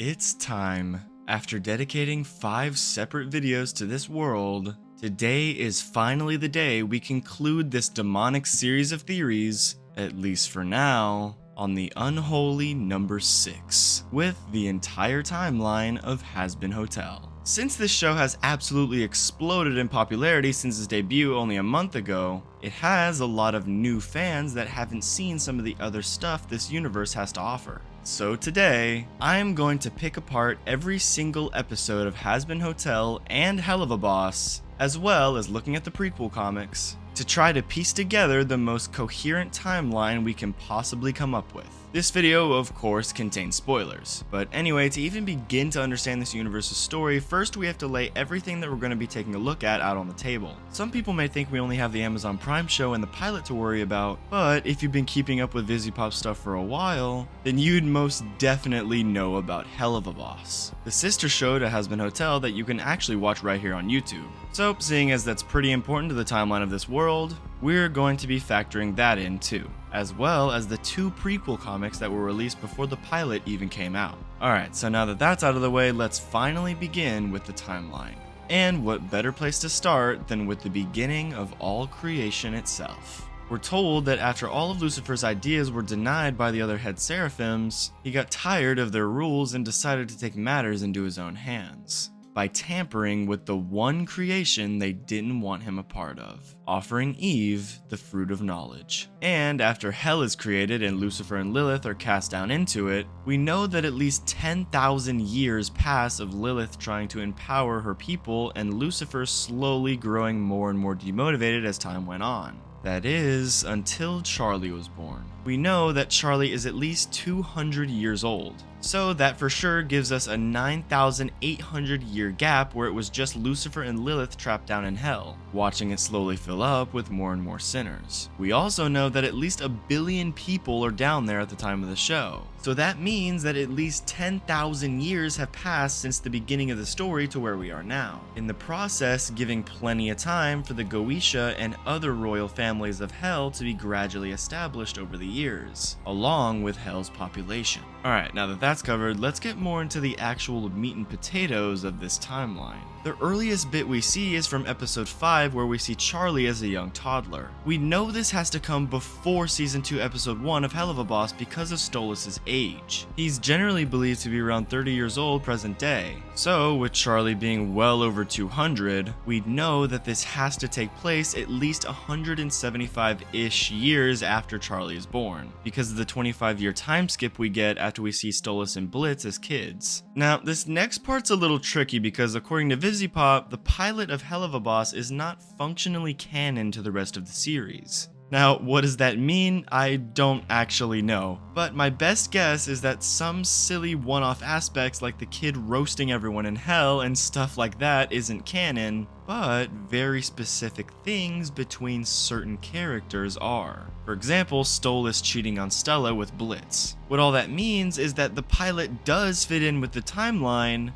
It's time. After dedicating 5 separate videos to this world, today is finally the day we conclude this demonic series of theories, at least for now, on the unholy number 6, with the entire timeline of Hazbin Hotel. Since this show has absolutely exploded in popularity since its debut only a month ago, it has a lot of new fans that haven't seen some of the other stuff this universe has to offer. So today, I am going to pick apart every single episode of Hazbin Hotel and Hellaverse, as well as looking at the prequel comics, to try to piece together the most coherent timeline we can possibly come up with. This video, of course, contains spoilers, but anyway, to even begin to understand this universe's story, first we have to lay everything that we're going to be taking a look at out on the table. Some people may think we only have the Amazon Prime show and the pilot to worry about, but if you've been keeping up with VisiPop stuff for a while, then you'd most definitely know about Hellaverse, the sister show to Hazbin Hotel that you can actually watch right here on YouTube. So, seeing as that's pretty important to the timeline of this world, we're going to be factoring that in too, as well as the 2 prequel comics that were released before the pilot even came out. Alright, so now that that's out of the way, let's finally begin with the timeline. And what better place to start than with the beginning of all creation itself. We're told that after all of Lucifer's ideas were denied by the other head seraphims, he got tired of their rules and decided to take matters into his own hands, by tampering with the one creation they didn't want him a part of, offering Eve the fruit of knowledge. And after hell is created and Lucifer and Lilith are cast down into it, we know that at least 10,000 years pass of Lilith trying to empower her people and Lucifer slowly growing more and more demotivated as time went on. That is, until Charlie was born. We know that Charlie is at least 200 years old, so that for sure gives us a 9,800 year gap where it was just Lucifer and Lilith trapped down in hell, watching it slowly fill up with more and more sinners. We also know that at least 1 billion people are down there at the time of the show, so that means that at least 10,000 years have passed since the beginning of the story to where we are now, in the process giving plenty of time for the Goetia and other royal families of hell to be gradually established over the years, along with hell's population. Alright, now that that's covered, let's get more into the actual meat and potatoes of this timeline. The earliest bit we see is from episode 5 where we see Charlie as a young toddler. We know this has to come before season 2 episode 1 of Hellaverse because of Stolas' age. He's generally believed to be around 30 years old present day. So with Charlie being well over 200, we know that this has to take place at least 175-ish years after Charlie is born, because of the 25-year time skip we get after we see Stolas and Blitz as kids. Now, this next part's a little tricky because according to VisiPop, the pilot of Hellaverse is not functionally canon to the rest of the series. Now, what does that mean? I don't actually know, but my best guess is that some silly one-off aspects like the kid roasting everyone in hell and stuff like that isn't canon, but very specific things between certain characters are. For example, Stolas cheating on Stella with Blitz. What all that means is that the pilot does fit in with the timeline,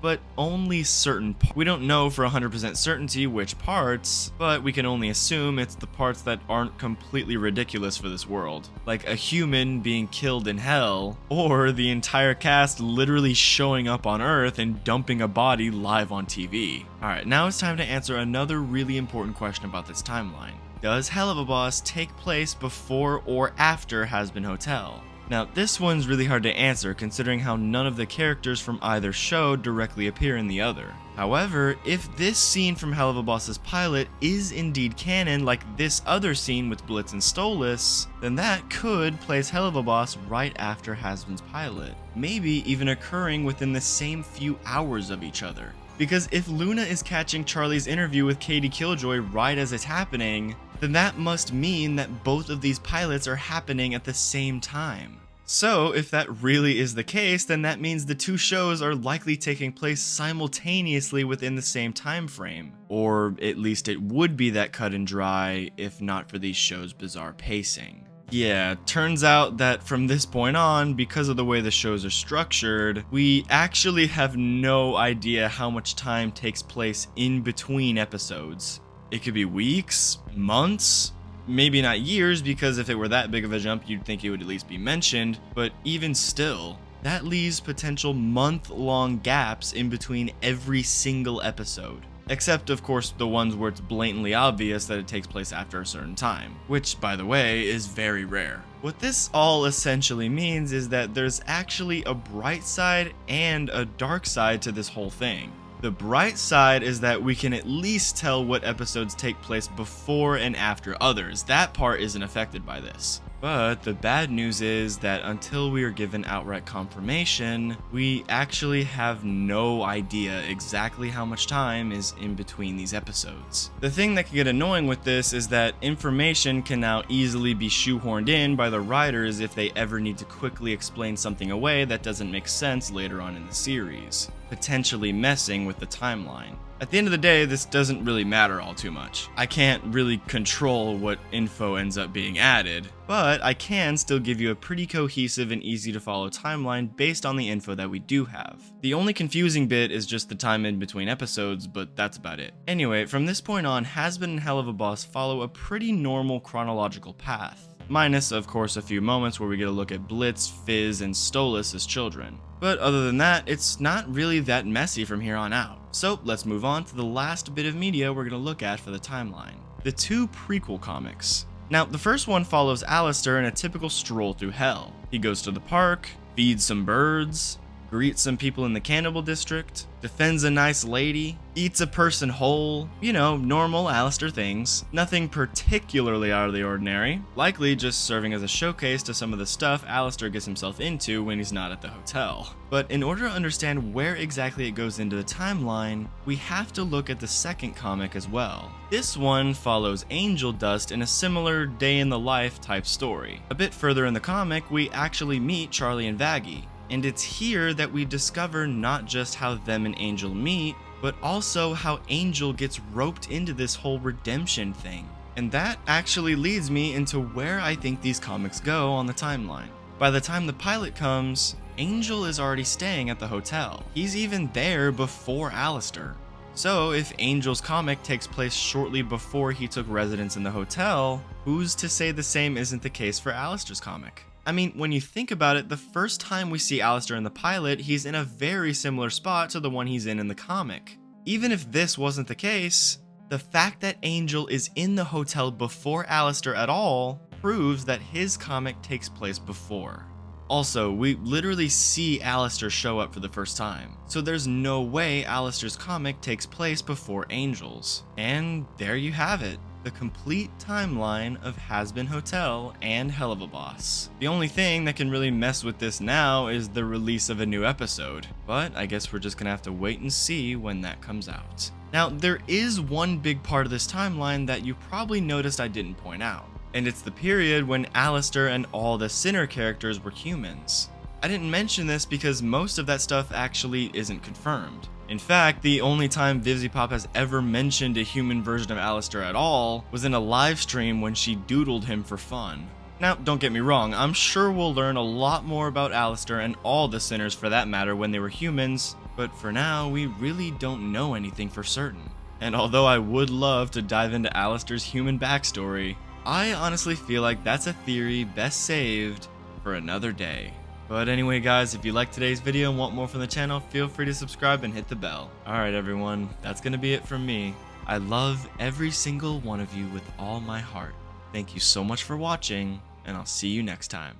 but only certain parts. We don't know for 100% certainty which parts, but we can only assume it's the parts that aren't completely ridiculous for this world, like a human being killed in hell, or the entire cast literally showing up on Earth and dumping a body live on TV. Alright, now it's time to answer another really important question about this timeline. Does Hellaverse take place before or after Hazbin Hotel? Now, this one's really hard to answer considering how none of the characters from either show directly appear in the other. However, if this scene from Hellaverse's pilot is indeed canon like this other scene with Blitz and Stolas, then that could place Hellaverse right after Hazbin's pilot, maybe even occurring within the same few hours of each other. Because if Luna is catching Charlie's interview with Katie Killjoy right as it's happening, then that must mean that both of these pilots are happening at the same time. So, if that really is the case, then that means the 2 shows are likely taking place simultaneously within the same time frame. Or at least it would be that cut and dry if not for these shows' bizarre pacing. Yeah, turns out that from this point on, because of the way the shows are structured, we actually have no idea how much time takes place in between episodes. It could be weeks, months, maybe not years, because if it were that big of a jump, you'd think it would at least be mentioned, but even still, That leaves potential month-long gaps in between every single episode. Except, of course, the ones where it's blatantly obvious that it takes place after a certain time, which, by the way, is very rare. What this all essentially means is that there's actually a bright side and a dark side to this whole thing. The bright side is that we can at least tell what episodes take place before and after others. That part isn't affected by this. But the bad news is that until we are given outright confirmation, we actually have no idea exactly how much time is in between these episodes. The thing that can get annoying with this is that information can now easily be shoehorned in by the writers if they ever need to quickly explain something away that doesn't make sense later on in the series, potentially messing with the timeline. At the end of the day, this doesn't really matter all too much. I can't really control what info ends up being added, but I can still give you a pretty cohesive and easy to follow timeline based on the info that we do have. The only confusing bit is just the time in between episodes, but that's about it. Anyway, from this point on, Hazbin and Hellaverse follow a pretty normal chronological path. Minus, of course, a few moments where we get a look at Blitz, Fizz, and Stolas as children. But other than that, it's not really that messy from here on out. So let's move on to the last bit of media we're going to look at for the timeline. The two prequel comics. Now, the first one follows Alistair in a typical stroll through hell. He goes to the park, feeds some birds, greets some people in the cannibal district, defends a nice lady, eats a person whole, you know, normal Alistair things. Nothing particularly out of the ordinary, likely just serving as a showcase to some of the stuff Alistair gets himself into when he's not at the hotel. But in order to understand where exactly it goes into the timeline, we have to look at the second comic as well. This one follows Angel Dust in a similar day-in-the-life type story. A bit further in the comic, we actually meet Charlie and Vaggie. And it's here that we discover not just how them and Angel meet, but also how Angel gets roped into this whole redemption thing. And that actually leads me into where I think these comics go on the timeline. By the time the pilot comes, Angel is already staying at the hotel. He's even there before Alistair. So if Angel's comic takes place shortly before he took residence in the hotel, who's to say the same isn't the case for Alistair's comic? I mean, when you think about it, the first time we see Alistair in the pilot, he's in a very similar spot to the one he's in the comic. Even if this wasn't the case, the fact that Angel is in the hotel before Alistair at all proves that his comic takes place before. Also, we literally see Alistair show up for the first time, so there's no way Alistair's comic takes place before Angel's. And there you have it. The complete timeline of Hazbin Hotel and Hellaverse. The only thing that can really mess with this now is the release of a new episode, but I guess we're just gonna have to wait and see when that comes out. Now, there is one big part of this timeline that you probably noticed I didn't point out, and it's the period when Alistair and all the Sinner characters were humans. I didn't mention this because most of that stuff actually isn't confirmed. In fact, the only time VivziePop has ever mentioned a human version of Alistair at all was in a live stream when she doodled him for fun. Now, don't get me wrong, I'm sure we'll learn a lot more about Alistair and all the Sinners for that matter when they were humans, but for now, we really don't know anything for certain. And although I would love to dive into Alistair's human backstory, I honestly feel like that's a theory best saved for another day. But anyway guys, if you liked today's video and want more from the channel, feel free to subscribe and hit the bell. Alright everyone, that's gonna be it from me. I love every single one of you with all my heart. Thank you so much for watching, and I'll see you next time.